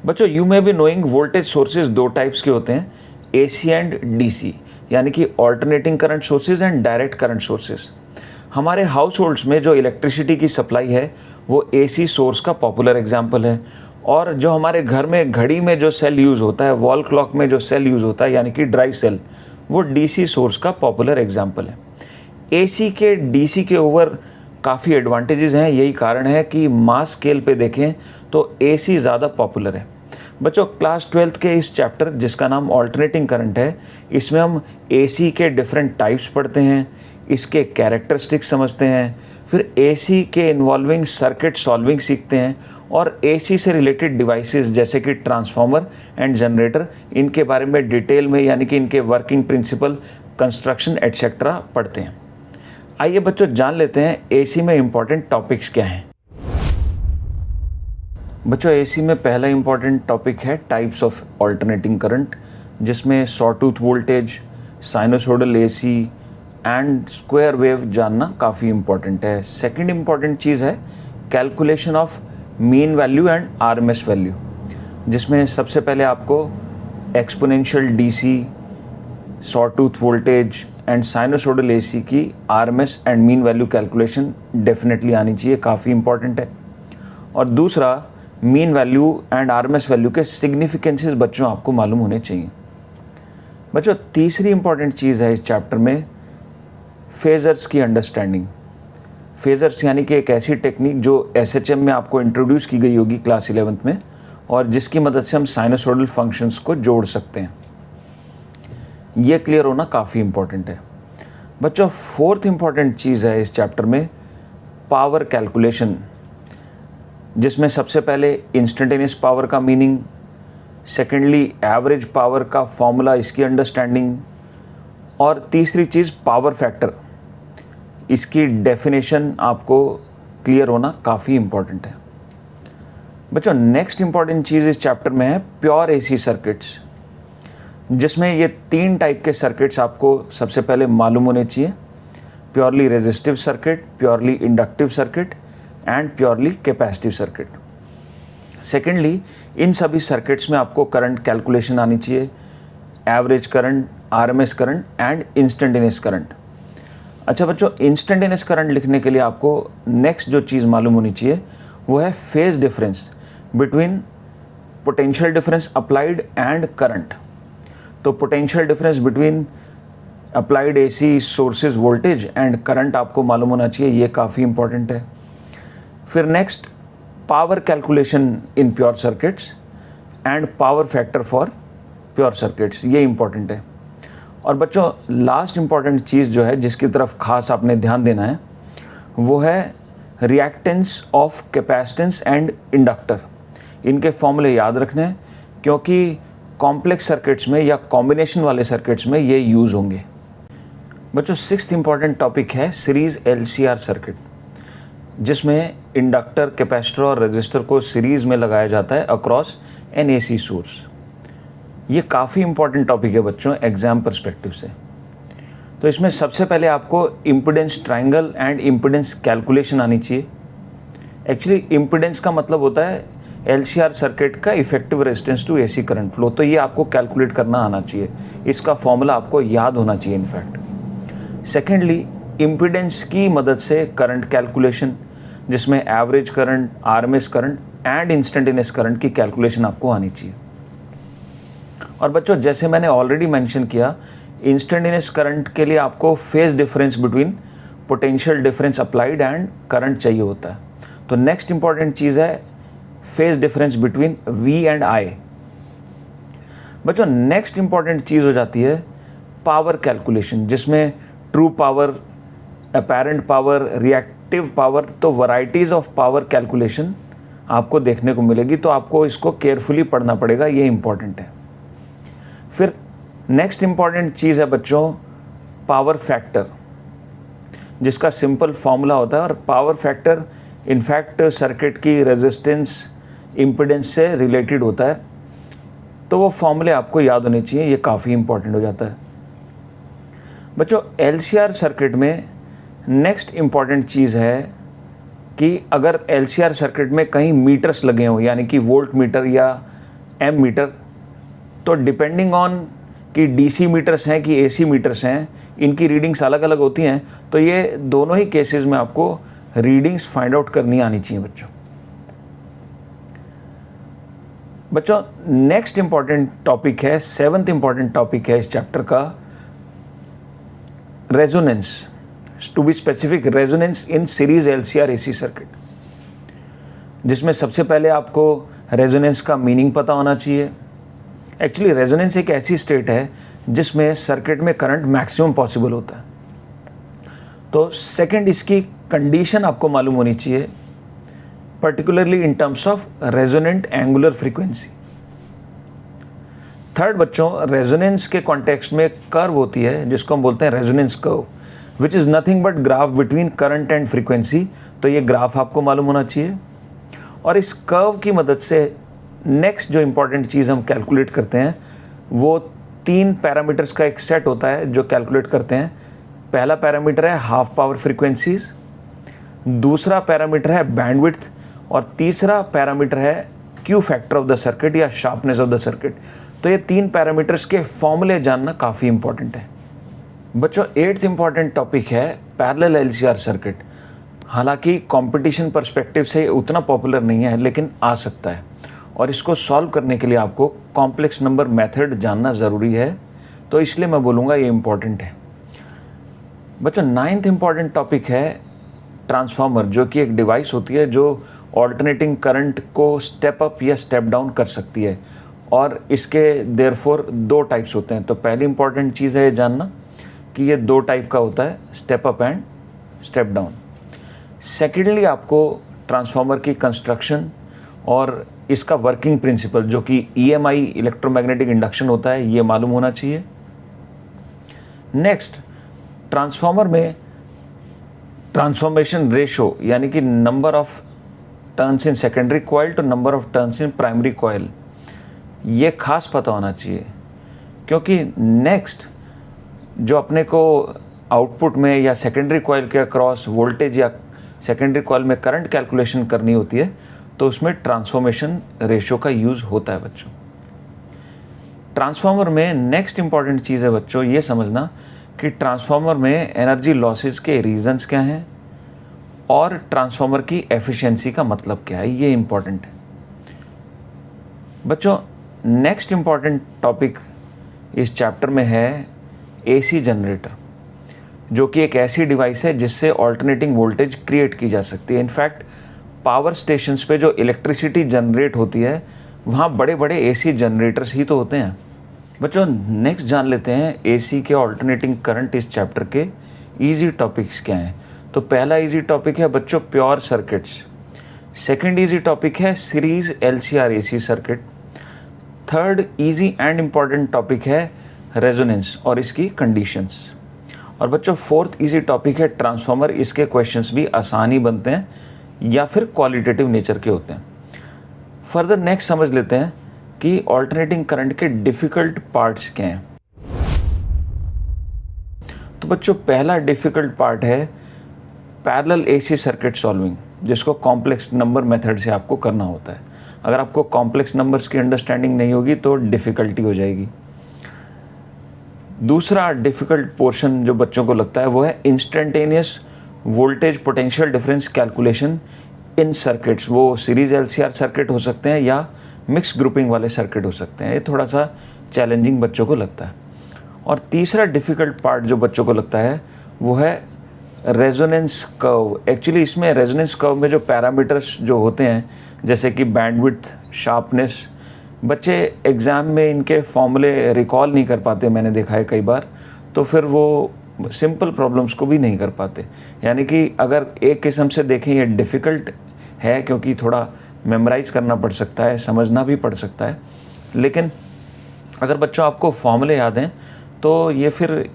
बच्चों you may be knowing voltage sources दो types के होते हैं, एसी एंड डीसी, यानी कि alternating current sources and direct current sources. हमारे हाउस होल्ड्स में जो इलेक्ट्रिसिटी की सप्लाई है वो एसी सोर्स का पॉपुलर एग्जाम्पल है, और जो हमारे घर में घड़ी में जो सेल यूज़ होता है, वॉल क्लॉक में जो सेल यूज़ होता है यानी कि ड्राई सेल, वो डीसी सोर्स का पॉपुलर एग्जाम्पल है। एसी के डीसी के ओवर काफ़ी एडवांटेजेस हैं, यही कारण है कि मास स्केल पे देखें तो एसी ज़्यादा पॉपुलर है। बच्चों क्लास 12th के इस चैप्टर जिसका नाम ऑल्टरनेटिंग करंट है, इसमें हम एसी के डिफरेंट टाइप्स पढ़ते हैं, इसके कैरेक्टरिस्टिक्स समझते हैं, फिर एसी के इन्वॉल्विंग सर्किट सॉल्विंग सीखते हैं, और एसी से रिलेटेड डिवाइसेस जैसे कि ट्रांसफार्मर एंड जनरेटर, इनके बारे में डिटेल में यानी कि इनके वर्किंग प्रिंसिपल, कंस्ट्रक्शन एटसेट्रा पढ़ते हैं। आइए बच्चों जान लेते हैं एसी में इम्पॉर्टेंट टॉपिक्स क्या हैं। बच्चों एसी में पहला इम्पॉर्टेंट टॉपिक है टाइप्स ऑफ ऑल्टरनेटिंग करंट, जिसमें sawtooth voltage, sinusoidal AC and square wave जानना काफ़ी इम्पॉर्टेंट है। सेकंड इम्पॉर्टेंट चीज़ है calculation of mean value and RMS value, जिसमें सबसे पहले आपको exponential DC, sawtooth voltage and sinusoidal AC की RMS and mean value calculation definitely आनी चाहिए, काफ़ी इंपॉर्टेंट है। और दूसरा mean value and RMS value के सिग्निफिकेंसेस बच्चों आपको मालूम होने चाहिए। बच्चों तीसरी इंपॉर्टेंट चीज़ है इस चैप्टर में फेजर्स की अंडरस्टैंडिंग। फेजर्स यानी कि एक ऐसी टेक्निक जो एसएचएम में आपको इंट्रोड्यूस की गई होगी क्लास 11th में, और जिसकी मदद से हम साइनोसोडल फंक्शंस को जोड़ सकते हैं। ये क्लियर होना काफ़ी इंपॉर्टेंट है। बच्चों फोर्थ इंपॉर्टेंट चीज़ है इस चैप्टर में पावर कैलकुलेशन, जिसमें सबसे पहले इंस्टेंटेनियस पावर का मीनिंग, सेकेंडली एवरेज पावर का फॉर्मूला, इसकी अंडरस्टैंडिंग, और तीसरी चीज़ पावर फैक्टर, इसकी डेफिनेशन आपको क्लियर होना काफ़ी इंपॉर्टेंट है। बच्चों नेक्स्ट इंपॉर्टेंट चीज़ इस चैप्टर में है प्योर एसी सर्किट्स, जिसमें ये तीन टाइप के सर्किट्स आपको सबसे पहले मालूम होने चाहिए, purely resistive circuit, purely inductive circuit and purely capacitive circuit. Secondly इन सभी सर्किट्स में आपको करंट कैलकुलेशन आनी चाहिए, average current, RMS current and instantaneous current. अच्छा बच्चों इंस्टेंटेनियस करंट लिखने के लिए आपको नेक्स्ट जो चीज़ मालूम होनी चाहिए वो है phase difference between potential difference applied and current. तो potential difference between applied AC sources voltage and current आपको मालूम होना चाहिए, ये काफ़ी इंपॉर्टेंट है। फिर next power calculation in pure circuits and power factor for pure circuits, ये इंपॉर्टेंट है। और बच्चों लास्ट इंपॉर्टेंट चीज़ जो है जिसकी तरफ खास आपने ध्यान देना है वो है reactance of capacitance and inductor. इनके फॉर्मूले याद रखने हैं क्योंकि कॉम्प्लेक्स सर्किट्स में या कॉम्बिनेशन वाले सर्किट्स में ये यूज़ होंगे। बच्चों सिक्स्थ इंपॉर्टेंट टॉपिक है सीरीज़ एलसीआर सर्किट, जिसमें इंडक्टर, कैपेसिटर और रेजिस्टर को सीरीज़ में लगाया जाता है अक्रॉस एन एसी सोर्स। ये काफ़ी इंपॉर्टेंट टॉपिक है बच्चों एग्ज़ाम पर्सपेक्टिव से। तो इसमें सबसे पहले आपको impedance triangle and impedance calculation आनी चाहिए। एक्चुअली इम्पीडेंस का मतलब होता है एलसीआर सर्किट का effective resistance to AC current flow, तो ये आपको कैलकुलेट करना आना चाहिए, इसका फॉर्मूला आपको याद होना चाहिए इनफैक्ट। सेकेंडली इम्पीडेंस की मदद से करंट कैलकुलेशन, जिसमें average current, RMS current and instantaneous current की कैलकुलेशन आपको आनी चाहिए। और बच्चों जैसे मैंने ऑलरेडी मेंशन किया, इंस्टेंटेनियस करंट के लिए आपको phase difference between potential difference applied and current चाहिए होता है। तो नेक्स्ट इंपॉर्टेंट चीज़ है phase difference between V and I. बच्चों नेक्स्ट इंपॉर्टेंट चीज़ हो जाती है पावर कैलकुलेशन, जिसमें true power, apparent power, reactive power, तो वैरायटीज़ ऑफ पावर कैलकुलेशन आपको देखने को मिलेगी, तो आपको इसको केयरफुली पढ़ना पड़ेगा, ये इंपॉर्टेंट है। फिर नेक्स्ट इंपॉर्टेंट चीज़ है बच्चों पावर फैक्टर, जिसका सिंपल फॉर्मूला होता है, और पावर फैक्टर इनफैक्ट सर्किट की रेजिस्टेंस, इम्पीडेंस से रिलेटेड होता है, तो वो फॉर्मूले आपको याद होने चाहिए, ये काफ़ी इंपॉर्टेंट हो जाता है। बच्चों एलसीआर सर्किट में नेक्स्ट इंपॉर्टेंट चीज़ है कि अगर एलसीआर सर्किट में कहीं मीटर्स लगे हों, यानी कि वोल्ट मीटर या एम मीटर। तो डिपेंडिंग ऑन कि डीसी मीटर्स हैं कि एसी मीटर्स हैं, इनकी रीडिंग्स अलग अलग होती हैं। तो ये दोनों ही केसेस में आपको रीडिंग्स फाइंड आउट करनी आनी चाहिए बच्चों। नेक्स्ट इंपॉर्टेंट टॉपिक है, 7th इंपॉर्टेंट टॉपिक है इस चैप्टर का, resonance. To be specific, resonance in series LCR AC circuit, जिसमें सबसे पहले आपको रेजोनेंस का मीनिंग पता होना चाहिए। एक्चुअली रेजोनेंस एक ऐसी स्टेट है जिसमें सर्किट में करंट मैक्सिमम पॉसिबल होता है। तो सेकंड, इसकी कंडीशन आपको मालूम होनी चाहिए, particularly in terms of resonant angular frequency. Third बच्चों, रेजोनेंस के कॉन्टेक्स्ट में कर्व होती है जिसको हम बोलते हैं resonance curve, which is nothing but graph between current and frequency. तो ये ग्राफ आपको मालूम होना चाहिए। और इस कर्व की मदद से नेक्स्ट जो इंपॉर्टेंट चीज़ हम कैलकुलेट करते हैं वो 3 पैरामीटर्स का एक सेट होता है जो कैलकुलेट करते हैं। पहला पैरामीटर है हाफ पावर फ्रीक्वेंसीज, दूसरा पैरामीटर है बैंडविड्थ, और तीसरा पैरामीटर है Q factor of the circuit या शार्पनेस ऑफ द सर्किट। तो ये 3 पैरामीटर्स के फॉर्मूले जानना काफ़ी इंपॉर्टेंट है बच्चों। 8th इंपॉर्टेंट टॉपिक है पैरेलल एलसीआर सर्किट। हालांकि कंपटीशन पर्सपेक्टिव से उतना पॉपुलर नहीं है, लेकिन आ सकता है, और इसको सॉल्व करने के लिए आपको कॉम्प्लेक्स नंबर मेथड जानना ज़रूरी है। तो इसलिए मैं बोलूँगा ये इम्पॉर्टेंट है बच्चों। 9th इंपॉर्टेंट टॉपिक है ट्रांसफार्मर, जो कि एक डिवाइस होती है जो ऑल्टरनेटिंग करंट को स्टेप अप या स्टेप डाउन कर सकती है, और इसके देयरफॉर 2 टाइप्स होते हैं। तो पहली इंपॉर्टेंट चीज़ है ये जानना कि ये 2 टाइप का होता है, step up and step down. Secondly, आपको ट्रांसफार्मर की कंस्ट्रक्शन और इसका वर्किंग प्रिंसिपल, जो कि EMI इलेक्ट्रोमैग्नेटिक इंडक्शन होता है, ये मालूम होना चाहिए। नेक्स्ट, ट्रांसफार्मर में ट्रांसफॉर्मेशन रेशो, यानी कि number of turns in secondary coil to number of turns in primary coil, ये खास पता होना चाहिए, क्योंकि नेक्स्ट जो अपने को आउटपुट में या सेकेंडरी कॉइल के अक्रॉस वोल्टेज या सेकेंडरी कॉइल में करंट कैलकुलेशन करनी होती है, तो उसमें ट्रांसफॉर्मेशन रेशियो का यूज़ होता है बच्चों। ट्रांसफार्मर में नेक्स्ट इंपॉर्टेंट चीज़ है बच्चों ये समझना कि ट्रांसफार्मर में एनर्जी लॉसेस के रीजंस क्या हैं और ट्रांसफार्मर की एफिशिएंसी का मतलब क्या है, ये इंपॉर्टेंट है बच्चों। नेक्स्ट इंपॉर्टेंट टॉपिक इस चैप्टर में है AC जनरेटर, जो कि एक ऐसी डिवाइस है जिससे ऑल्टरनेटिंग वोल्टेज क्रिएट की जा सकती है। इनफैक्ट पावर स्टेशंस पे जो इलेक्ट्रिसिटी जनरेट होती है वहाँ बड़े बड़े AC जनरेटर्स ही तो होते हैं बच्चों। नेक्स्ट जान लेते हैं AC के ऑल्टरनेटिंग करंट इस चैप्टर के इजी टॉपिक्स क्या हैं। तो पहला इजी टॉपिक है बच्चों pure circuits, second easy topic है series LCR AC circuit, third easy and important topic है रेजोनेंस और इसकी कंडीशंस, और बच्चों फोर्थ इजी टॉपिक है ट्रांसफार्मर। इसके क्वेश्चंस भी आसान ही बनते हैं या फिर क्वालिटेटिव नेचर के होते हैं। फर्दर नेक्स्ट समझ लेते हैं कि ऑल्टरनेटिंग करंट के डिफ़िकल्ट पार्ट्स क्या हैं। तो बच्चों पहला डिफ़िकल्ट पार्ट है पैरेलल AC सर्किट सॉल्विंग, जिसको कॉम्प्लेक्स नंबर मेथड से आपको करना होता है। अगर आपको कॉम्प्लेक्स नंबर्स की अंडरस्टैंडिंग नहीं होगी तो डिफ़िकल्टी हो जाएगी। दूसरा डिफ़िकल्ट पोर्शन जो बच्चों को लगता है वो है instantaneous voltage potential difference calculation in circuits. वो सीरीज LCR सर्किट हो सकते हैं या मिक्स ग्रुपिंग वाले सर्किट हो सकते हैं। ये थोड़ा सा चैलेंजिंग बच्चों को लगता है। और तीसरा डिफ़िकल्ट पार्ट जो बच्चों को लगता है वो है रेजोनेंस कर्व। एक्चुअली इसमें रेजोनेंस कर्व में जो पैरामीटर्स जो होते हैं जैसे कि बैंडविड्थ, शार्पनेस, बच्चे एग्ज़ाम में इनके फॉर्मूले रिकॉल नहीं कर पाते, मैंने देखा है कई बार, तो फिर वो सिंपल प्रॉब्लम्स को भी नहीं कर पाते। यानी कि अगर एक किस्म से देखें ये डिफ़िकल्ट है क्योंकि थोड़ा मेमोराइज़ करना पड़ सकता है, समझना भी पड़ सकता है, लेकिन अगर बच्चों आपको फॉर्मूले याद हैं तो ये फिर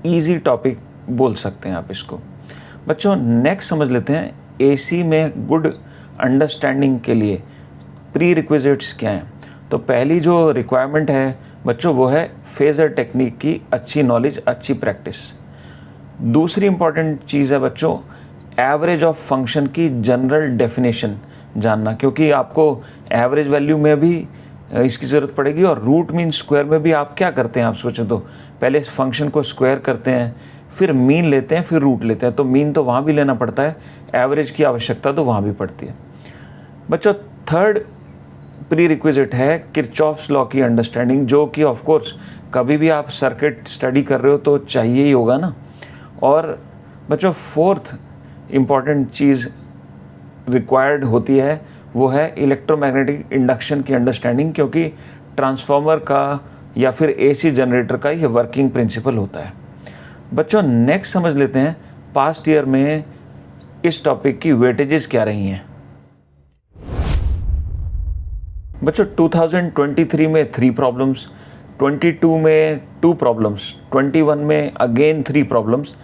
इजी टॉपिक बोल सकते हैं आप इसको। बच्चों नेक्स्ट समझ लेते हैं AC में गुड अंडरस्टैंडिंग के लिए प्री रिक्विजिट्स क्या हैं। तो पहली जो रिक्वायरमेंट है बच्चों वो है फेजर टेक्निक की अच्छी नॉलेज, अच्छी प्रैक्टिस। दूसरी इंपॉर्टेंट चीज़ है बच्चों एवरेज ऑफ फंक्शन की जनरल डेफिनेशन जानना, क्योंकि आपको एवरेज वैल्यू में भी इसकी ज़रूरत पड़ेगी। और रूट मीन स्क्वायर में भी आप क्या करते हैं, आप सोचें तो पहले इस फंक्शन को स्क्वायर करते हैं, फिर मीन लेते हैं, फिर रूट लेते हैं। तो मीन तो वहाँ भी लेना पड़ता है, एवरेज की आवश्यकता तो वहाँ भी पड़ती है। बच्चों थर्ड प्री रिक्विजिट है किरचॉफ्स लॉ की अंडरस्टैंडिंग, जो कि ऑफ कोर्स कभी भी आप सर्किट स्टडी कर रहे हो तो चाहिए ही होगा ना। और बच्चों फोर्थ इम्पॉर्टेंट चीज़ रिक्वायर्ड होती है वो है इलेक्ट्रोमैग्नेटिक इंडक्शन की अंडरस्टैंडिंग, क्योंकि ट्रांसफार्मर का या फिर एसी जनरेटर का ये वर्किंग प्रिंसिपल होता है। बच्चों नेक्स्ट समझ लेते हैं पास्ट ईयर में इस टॉपिक की वेटेजेस क्या रही हैं। बच्चों 2023 में 3 प्रॉब्लम्स, 22 में 2 प्रॉब्लम्स, 21 में अगेन 3 प्रॉब्लम्स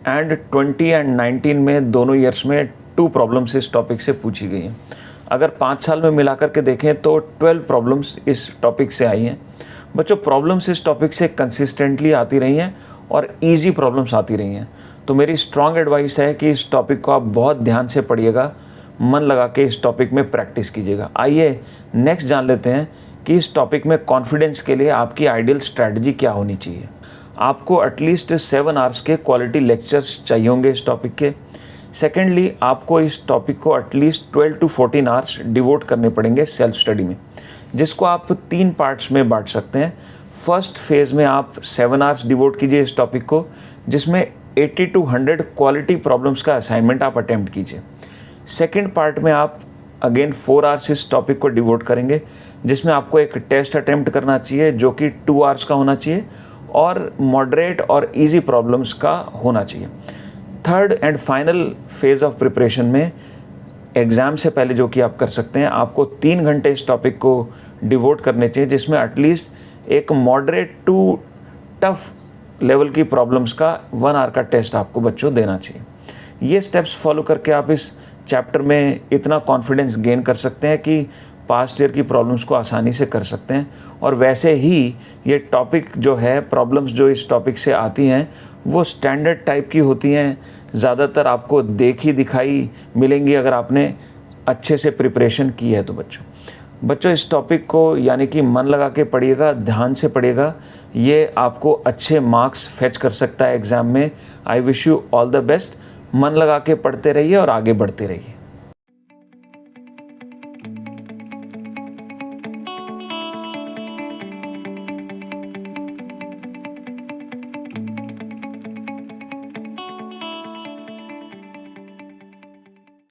एंड 20 एंड 19 में दोनों ईयर्स में 2 प्रॉब्लम्स इस टॉपिक से पूछी गई हैं। अगर 5 साल में मिलाकर के देखें तो 12 प्रॉब्लम्स इस टॉपिक से आई हैं। बच्चों प्रॉब्लम्स इस टॉपिक से कंसिस्टेंटली आती रही हैं और इजी प्रॉब्लम्स आती रही हैं। तो मेरी स्ट्रॉन्ग एडवाइस है कि इस टॉपिक को आप बहुत ध्यान से पढ़िएगा, मन लगा के इस टॉपिक में प्रैक्टिस कीजिएगा। आइए नेक्स्ट जान लेते हैं कि इस टॉपिक में कॉन्फिडेंस के लिए आपकी आइडियल स्ट्रैटेजी क्या होनी चाहिए। आपको एटलीस्ट 7 आवर्स के क्वालिटी लेक्चर्स चाहिए होंगे इस टॉपिक के। सेकेंडली आपको इस टॉपिक को एटलीस्ट 12 to 14 आवर्स डिवोट करने पड़ेंगे सेल्फ स्टडी में, जिसको आप 3 पार्ट्स में बांट सकते हैं। फर्स्ट फेज़ में आप 7 आवर्स डिवोट कीजिए इस टॉपिक को, जिसमें 80 to 100 क्वालिटी प्रॉब्लम्स का असाइनमेंट आप अटैम्प्ट कीजिए। सेकेंड पार्ट में आप अगेन 4 आवर्स इस टॉपिक को डिवोट करेंगे, जिसमें आपको एक टेस्ट अटैम्प्ट करना चाहिए जो कि 2 आवर्स का होना चाहिए और मॉडरेट और इजी प्रॉब्लम्स का होना चाहिए। Third and final phase of preparation में एग्ज़ाम से पहले जो कि आप कर सकते हैं, आपको 3 घंटे इस टॉपिक को डिवोट करने चाहिए, जिसमें एटलीस्ट एक मॉडरेट टू टफ लेवल की प्रॉब्लम्स का 1 आवर का टेस्ट आपको बच्चों देना चाहिए। ये स्टेप्स फॉलो करके आप इस चैप्टर में इतना कॉन्फिडेंस गेन कर सकते हैं कि पास्ट ईयर की प्रॉब्लम्स को आसानी से कर सकते हैं। और वैसे ही ये टॉपिक जो है, प्रॉब्लम्स जो इस टॉपिक से आती हैं वो स्टैंडर्ड टाइप की होती हैं, ज़्यादातर आपको देखी दिखाई मिलेंगी अगर आपने अच्छे से प्रिपरेशन की है। तो बच्चों इस टॉपिक को यानी कि मन लगा के पढ़िएगा, ध्यान से पढ़िएगा, ये आपको अच्छे मार्क्स फेच कर सकता है एग्ज़ाम में। I wish you all the best. मन लगा के पढ़ते रहिए और आगे बढ़ते रहिए।